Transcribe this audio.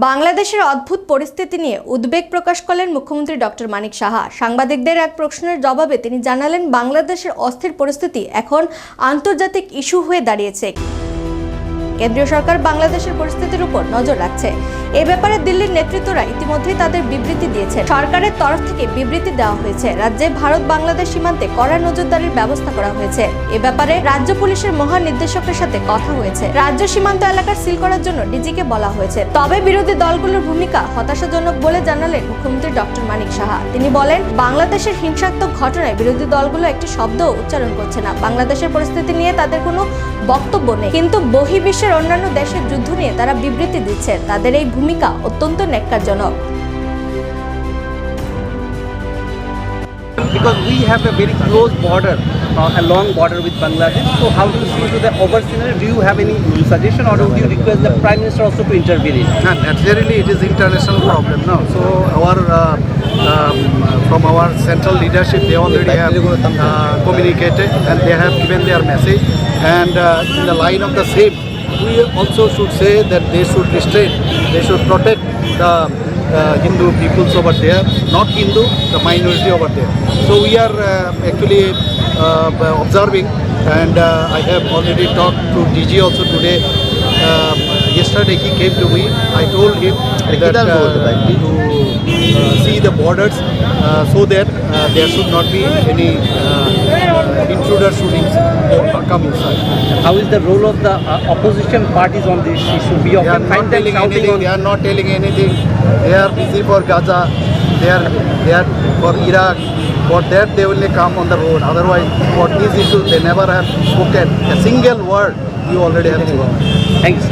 বাংলাদেশের অদ্ভুত পরিস্থিতি নিয়ে উদ্বেগ প্রকাশ করলেন মুখ্যমন্ত্রী ডক্টর মানিক সাহা। সাংবাদিকদের এক প্রশ্নের জবাবে তিনি জানালেন, বাংলাদেশের অস্থির পরিস্থিতি এখন আন্তর্জাতিক ইস্যু হয়ে দাঁড়িয়েছে। কেন্দ্রীয় সরকার বাংলাদেশের পরিস্থিতির উপর নজর রাখছে। এ ব্যাপারে দিল্লির নেতৃত্বরা ইতিমধ্যেই তাদের বিবৃতি দিয়েছে। সরকারের তরফ থেকে বিবৃতি দেওয়া হয়েছে, রাজ্যে ভারত বাংলাদেশ সীমান্তে কড়া নজরদারির ব্যবস্থা করা হয়েছে। এ ব্যাপারে রাজ্য পুলিশের মহানির্দেশকের সাথে কথা হয়েছে। রাজ্য সীমান্ত এলাকা সিল করার জন্য ডিজিকে বলা হয়েছে। তবে বিরোধী দলগুলোর ভূমিকা হতাশাজনক বলে জানালেন মুখ্যমন্ত্রী ডক্টর মানিক সাহা। তিনি বলেন, বাংলাদেশের হিংসাত্মক ঘটনায় বিরোধী দলগুলো একটি শব্দ উচ্চারণ করছে না। বাংলাদেশের পরিস্থিতি নিয়ে তাদের কোনো বক্তব্য নেই, কিন্তু বহির্বিশ্বের অন্যান্য দেশের যুদ্ধ নিয়ে তারা বিবৃতি দিচ্ছে। তাদের এই ভূমিকা অত্যন্ত ন্যাক্কারজনক। Because we have a very close border, a long border with Bangladesh. So how do you see to the over scenario? Do you have any suggestion, or would you request the Prime Minister also to intervene in it? Naturally, it is international problem now. So our from our central leadership, they already have communicated and they have given their message. And in the line of the same, we also should say that they should restrain, they should protect the Hindu peoples over there, not Hindu, the minority over there. So we are actually observing, and I have already talked to DG also today. Yesterday he came to me. I told him that to see the borders so that there should not be any intruder shootings come inside. How is the role of the opposition parties on this issue? We often find them shouting on. They are not telling anything. They are busy for Gaza. They are for Iraq. For that they only come on the road. Otherwise, for these issues they never have spoken a single word. You already have spoken. Thanks.